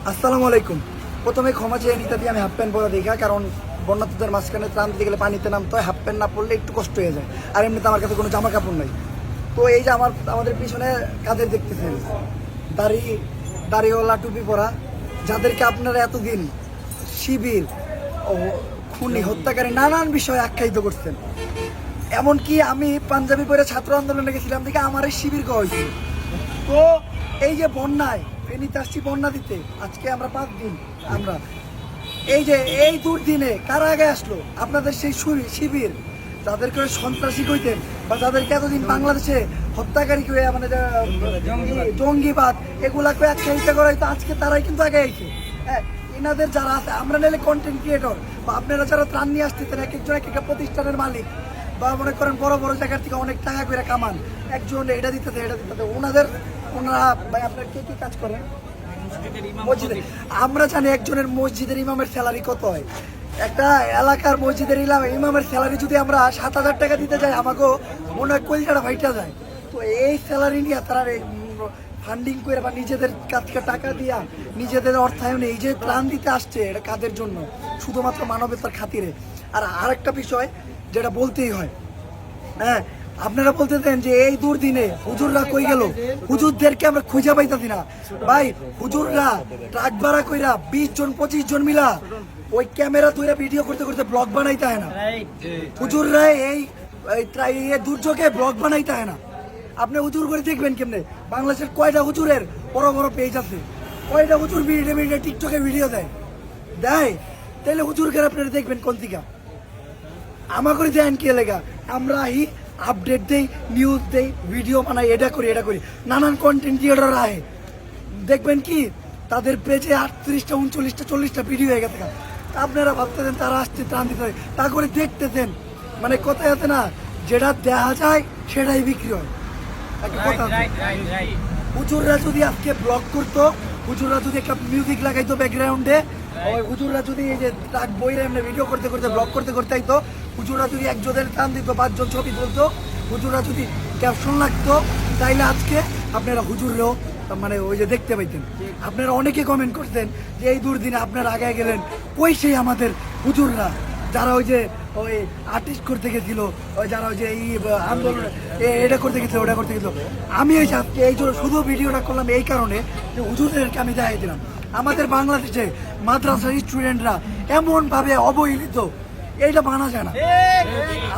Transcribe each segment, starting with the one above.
আসসালামু আলাইকুম। প্রথমে ক্ষমা চেয়ে নিতে দিয়ে আমি হাফ প্যান্ট পরা দেখা, কারণ বন্যাতুদের মাঝখানে ত্রাণ দিতে গেলে পানিতে নামতে হয়, হাফ প্যান্ট না পরলে একটু কষ্ট হয়ে যায়। আর এমনিতে আমার কাছে কোনো জামা কাপড় নাই। তো এই যে আমাদের পিছনে কাদের দেখতেছেন, দাড়িওয়ালা টুপি পরা, যাদেরকে আপনারা এতদিন শিবির ও খুনি হত্যাকারী নানান বিষয়ে আখ্যায়িত করছেন। এমনকি আমি পাঞ্জাবি পরে ছাত্র আন্দোলনে গেছিলাম দেখে আমার এই শিবির করা হয়েছিল। তো এই যে বন্যায় ফেনীতে আসছি বন্যা দিতে, আজকে আমরা 5 দিন, আমরা এই যে এই দুর্দিনে কারা আগে আসলো? আপনাদের সেই শিবির, যাদেরকে সন্ত্রাসী কইতেন বা যাদেরকে এতদিন বাংলাদেশে হত্যাকারী করে মানে জঙ্গিবাদ এগুলাকে আখ্যায়িত করা হয়তো, আজকে তারাই কিন্তু আগে আইছে। হ্যাঁ, এনাদের যারা আছে, আমরা নাহলে কন্টেন্ট ক্রিয়েটর বা আপনারা যারা ত্রাণ নিয়ে আসতেছেন, এক একজন এক একটা প্রতিষ্ঠানের মালিক বা মনে করেন বড় বড় জায়গার থেকে অনেক টাকা করে কামান, একজন এটা দিতে ওনারা ভাই আপনার কে কি কাজ করেন মসজিদে? আমরা জানি একজনের মসজিদের ইমামের স্যালারি কত হয়। একটা এলাকার মসজিদের ইমামের স্যালারি যদি আমরা 7,000 টাকা দিতে যাই, আমাকে মনে হয় কলকাতা ভাইটা যায়। তো এই স্যালারি নিয়ে তারা ফান্ডিং করে বা নিজেদের কাছ থেকে টাকা দিয়া নিজেদের অর্থায়নে এই যে ত্রাণ দিতে আসছে, এটা কাদের জন্য? শুধুমাত্র মানবতার খাতিরে। আর আরেকটা বিষয় যেটা বলতেই হয়, হ্যাঁ, আপনারা বলতেছেন যে এই দুর্দিনে হুজুররা কই গেল? হুজুরদেরকে আমরা খুঁজে পাইতাছি না ভাই। হুজুররা ট্রাক ভাড়া কইরা 20 জন 25 জন মিলা ওই ক্যামেরা ধরে ভিডিও করতে করতে ব্লগ বানাইতে হয় না। হুজুররা এই দুর্যোগে ব্লগ বানাইতে হয় না। আপনি হুজুর করে দেখবেন কেমনে? বাংলাদেশের কয়টা হুজুরের বড় বড় পেজ আছে? কয়টা হুজুর ভিডিও টিকটকে ভিডিও দেয়? তাইলে হুজুরকে আপনারা দেখবেন কোন দিকা? আমার করে দেন কি লেগা? আমরা আপডেট দেই, নিউজ দেই, ভিডিও বানাই, এটা করি নানান কন্টেন্ট ক্রিয়েটর আহে, দেখবেন কি তাদের পেজে 38টা 39টা 40টা ভিডিও হয়ে গেছে। আপনারা ভাবতেছেন তারা আসছে ত্রাণ দিতে হয়, তা করে দেখতেছেন। মানে কথায় আছে না, যেটা দেখা যায় সেটাই বিক্রি হয়। একটা কথা আছে, হুজুররা যদি আজকে ব্লগ করতো, হুজুররা যদি একটা মিউজিক লাগাইতো ব্যাকগ্রাউন্ডে, হুজুররা যদি এই যে বইরে এমনি ভিডিও করতে করতে ব্লগ করতে করতে আইতো, হুজুররা যদি একজনের টান দিত, 5 জন ছবি তুলতো, হুজুররা যদি ক্যাপশন লাগতো, তাইলে আজকে আপনারা হুজুররাও মানে ওই যে দেখতে পাইতেন। আপনারা অনেকে কমেন্ট করতেন যে এই দুর্দিনে আপনারা আগে গেলেন, ওই সেই আমাদের হুজুররা যারা ওই যে ওই আর্টিস্ট করতে গেছিল, ওই যারা ওই যে এই আন্দোলন এটা করতে গেছিল, ওটা করতে গেছিল। আমি ওই আজকে এই জন্য শুধু ভিডিওটা করলাম এই কারণে যে হুজুরদেরকে আমি দেখাই দিলাম আমাদের বাংলাদেশে মাদ্রাসার স্টুডেন্টরা এমনভাবে অবহেলিত, এইটা মানা যায় না।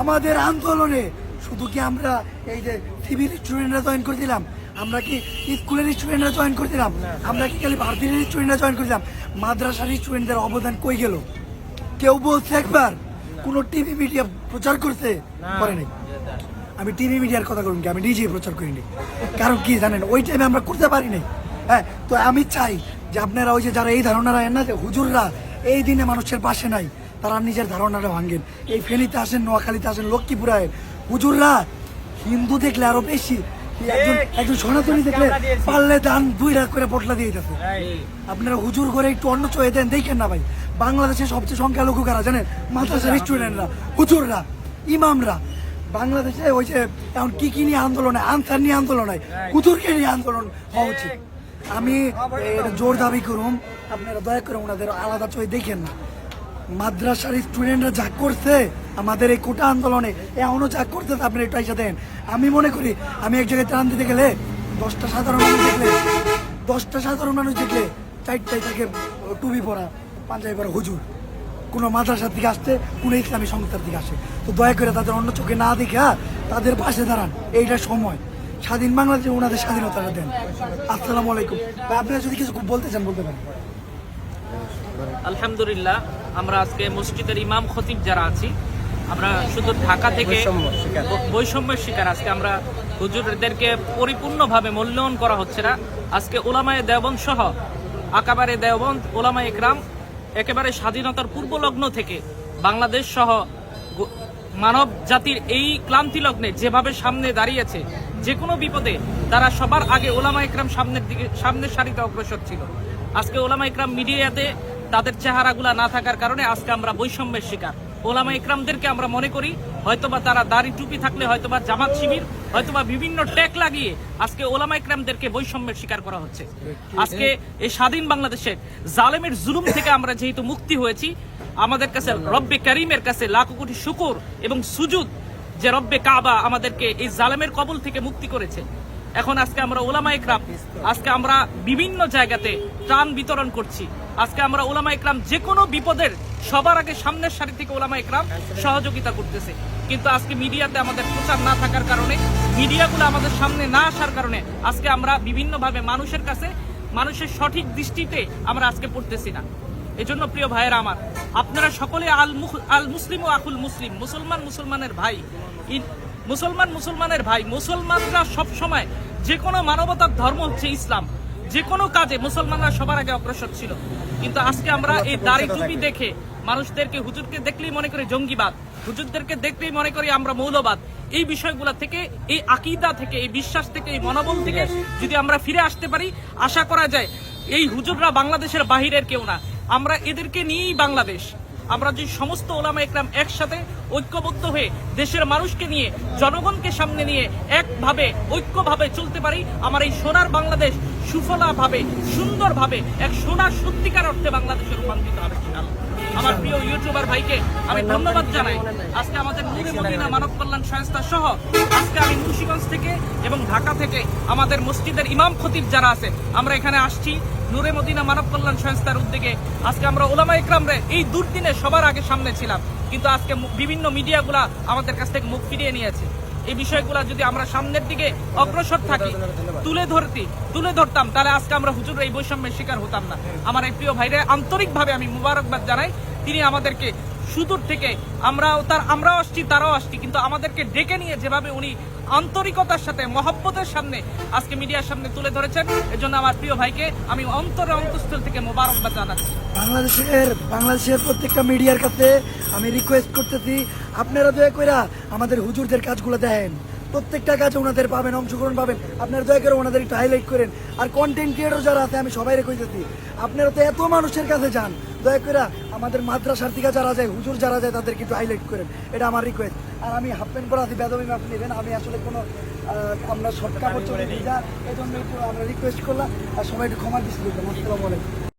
আমাদের আন্দোলনে শুধু কি আমরা এই যে সিভিল স্টুডেন্টরা জয়েন করে দিলাম? আমরা কি স্কুলের স্টুডেন্টরা জয়েন করে দিলাম? আমরা কি খালি ভারতীয় স্টুডেন্টরা জয়েন করে দিলাম? মাদ্রাসার স্টুডেন্টদের অবদান কই গেল? কেউ বলছে একবার? কোন টিভি মিডিয়া প্রচার করতে পারে নাই? আমি টিভি মিডিয়ার কথা করুন কি, আমি নিজেই প্রচার করিনি। কারণ কি জানেন, ওই টাইমে আমরা করতে পারি নাই। হ্যাঁ, তো আমি চাই যে আপনারা ওই যে যারা এই ধারণা রাখেন না যে হুজুররা এই দিনে মানুষের পাশে নাই, তারা নিজের ধারণাটা ভাঙেন। এই ফেনীতে আসেন, নোয়াখালীতে আসেন, লক্ষ্মীপুরে হুজুররা হিন্দু দেখলে আরো বেশি, একজন সনাতনী দেখলে পারলে দান 2 লাখ করে পটলা দিয়ে দিতেছে। আপনারা হুজুর করে একটু অন্য চয়ে দেন, দেখেন না ভাই, বাংলাদেশের সবচেয়ে সংখ্যালঘু কারা জানেন? মাদ্রাসার স্টুডেন্টরা, হুজুররা, ইমামরা। বাংলাদেশে ওই যে এখন কি নিয়ে আন্দোলন হয়? আনসার নিয়ে আন্দোলন হয়, হুজুরকে নিয়ে আন্দোলন হওয়া উচিত। আমি জোর দাবি করুম, আপনারা দয়া করে ওনাদের আলাদা চোখে দেখেন না। মাদ্রাসার স্টুডেন্টরা যা করছে আমাদের এই কোটা আন্দোলনে, এখনো যা করছে আপনারা একটু আইসা দেন। আমি মনে করি আমি এক জায়গায় ত্রাণ দিতে গেলে 10টা সাধারণ মানুষ দেখলে 4টাই থাকে টুপি পরা, পাঞ্জাবি পরা হুজুর। কোনো মাদ্রাসার দিকে আসছে, কোনো ইসলামী সংস্থার দিকে আসে। তো দয়া করে তাদের অন্য চোখে না দেখে তাদের পাশে দাঁড়ান। এইটা সময়, স্বাধীন বাংলাদেশে ওনাদের স্বাধীনতাটা দেন। আসসালামু আলাইকুম। আপনারা যদি কিছু বলতে চান বলতে পারেন। আলহামদুলিল্লাহ, আমরা আজকে মসজিদের ইমাম খতিব যারা আছি, আমরা শুধু ঢাকা থেকে বৈষম্যের শিকার। আজকে আমরা হুজুরদেরকে পরিপূর্ণভাবে মূল্যায়ন করা হচ্ছে না। আজকে ওলামায়ে দেওবন্দ সহ আকাবারে দেওবন্দ ওলামায়ে ইকরাম একেবারে স্বাধীনতার পূর্ব লগ্ন থেকে বাংলাদেশ সহ মানব জাতির এই ক্লান্তি লগ্নে যেভাবে সামনে দাঁড়িয়েছে, যে কোনো বিপদে তারা সবার আগে ওলামায়ে ইকরাম সামনের সারিতে অগ্রসর ছিল। আজকে ওলামায়ে ইকরাম মিডিয়াতে তাদের চেহারাগুলা না থাকার কারণে আজকে আমরা বৈষম্যের শিকার। ওলামায়ে ইকরামদেরকে আমরা মনে করি হয়তোবা তারা দাড়ি টুপি থাকলে হয়তোবা জামাত শিবির, হয়তোবা বিভিন্ন ট্যাগ লাগিয়ে আজকে ওলামা ইকরামদেরকে বৈষম্যের শিকার করা হচ্ছে। আজকে এই স্বাধীন বাংলাদেশের জালেমের জুলুম থেকে আমরা যেহেতু মুক্তি হয়েছি, আমাদের কাছে রব্বে কারিমের কাছে লাখো কোটি শুকর এবং সুজুদ যে রব্বে কাবা আমাদেরকে এই জালেমের কবল থেকে মুক্তি করেছে। এখন আজকে আমরা ওলামা ইকরাম, আজকে আমরা বিভিন্ন জায়গাতে ত্রাণ বিতরণ করছি। আজকে আমরা ওলামা ইকরাম যে কোনো বিপদের সবার আগে সামনের সারি থেকে ওলামা ইকরাম সহযোগিতা করতেছে। কিন্তু আজকে মিডিয়াতে আমাদের প্রচার না থাকার কারণে, মিডিয়াগুলো আমাদের সামনে না আসার কারণে আজকে আমরা বিভিন্নভাবে মানুষের কাছে, মানুষের সঠিক দৃষ্টিতে আমরা আজকে পড়তেছি না। এজন্য প্রিয় ভাইয়েরা আমার, আপনারা সকলে আল মুসলিম ও আকুল মুসলিম, মুসলমান মুসলমানের ভাই, মুসলমান মুসলমানের ভাই। মুসলমানরা সব সময় যে কোনো মানবতার ধর্ম হচ্ছে ইসলাম, যে কোনো কাজে মুসলমানরা সবার আগে অগ্রসর ছিল। কিন্তু আজকে আমরা এই দাড়ি টুপি দেখে মানুষদেরকে, হুজুরকে দেখলেই মনে করি জঙ্গিবাদ, হুজুরদেরকে দেখলেই মনে করি আমরা মৌলবাদ। এই বিষয়গুলো থেকে, এই আকীদা থেকে, এই বিশ্বাস থেকে, এই মনোবল থেকে যদি আমরা ফিরে আসতে পারি, আশা করা যায় এই হুজুররা বাংলাদেশের বাহিরের কেউ না, আমরা এদেরকে নিয়েই বাংলাদেশ। আমরা যে সমস্ত ওলামা ইকরাম একসাথে ঐক্যবদ্ধ হয়ে দেশের মানুষকে নিয়ে, জনগণকে সামনে নিয়ে একভাবে ঐক্যভাবে চলতে পারি, আমার এই সোনার বাংলাদেশ সুফলাভাবে, সুন্দরভাবে এক সোনার সত্যিকার অর্থে বাংলাদেশে রূপান্তরিত হবে। আমার প্রিয় ইউটিউবার ভাইকে আমি ধন্যবাদ জানাই। আজকে আমাদের নূরে মদিনা মানব কল্যাণ সংস্থা সহ আজকে আমি মুন্সিগঞ্জ থেকে এবং ঢাকা থেকে আমাদের মসজিদের ইমাম খতিব যারা আছে, আমরা এখানে আসছি নূরে মদিনা মানব কল্যাণ সংস্থার উদ্যোগে। আজকে আমরা ওলামা ইকরামরে এই দুর্দিনে সবার আগে সামনে ছিলাম, কিন্তু আজকে বিভিন্ন মিডিয়াগুলা আমাদের কাছ থেকে মুখ ফিরিয়ে নিয়েছে। এই বিষয়গুলা যদি আমরা সামনের দিকে অগ্রসর থাকি, তুলে ধরতাম, তাহলে আজকে আমরা হুজুর এই বৈষম্যের শিকার হতাম না। আমার এই প্রিয় ভাইরা আন্তরিকভাবে আমি মুবারকবাদ জানাই। তিনি আমাদেরকে সুদূর থেকে, আমরাও আসছি, তারাও আসছি, কিন্তু আমাদেরকে ডেকে নিয়ে যেভাবে উনি আন্তরিকতার সাথে, মহব্বতের সামনে আজকে মিডিয়ার সামনে তুলে ধরেছেন, এজন্য আমার প্রিয় ভাইকে আমি অন্তঃস্থল থেকে মুবারকবাদ জানাচ্ছি। বাংলাদেশের প্রত্যেকটা মিডিয়ার কাছে আমি রিকোয়েস্ট করতেছি, আপনারা দয়া করে আমাদের হুজুরদের কাজগুলো দেখেন, প্রত্যেকটা কাজে ওনাদের পাবেন, অংশগ্রহণ পাবেন। আপনারা দয়া করে ওনাদের একটু হাইলাইট করেন। আর কন্টেন্ট ক্রিয়েটর যারা আছে, আমি সবাই কইতেছি, আপনারা তো এত মানুষের কাছে যান, দয়া করে আমাদের মাদ্রাসার থেকে যারা যায়, হুজুর যারা যায়, তাদেরকে একটু হাইলাইট করেন, এটা আমার রিকোয়েস্ট। আর আমি হাফ প্যান্ট পরা আছি, বেদবি মাপ নেবেন, আমি আসলে কোনো আমরা শর্ট কাপড় চলে দিই, এই জন্য একটু আমরা রিকোয়েস্ট করলাম, আর সবাই একটু ক্ষমা দৃষ্টি দিবেন। আসসালামু আলাইকুম।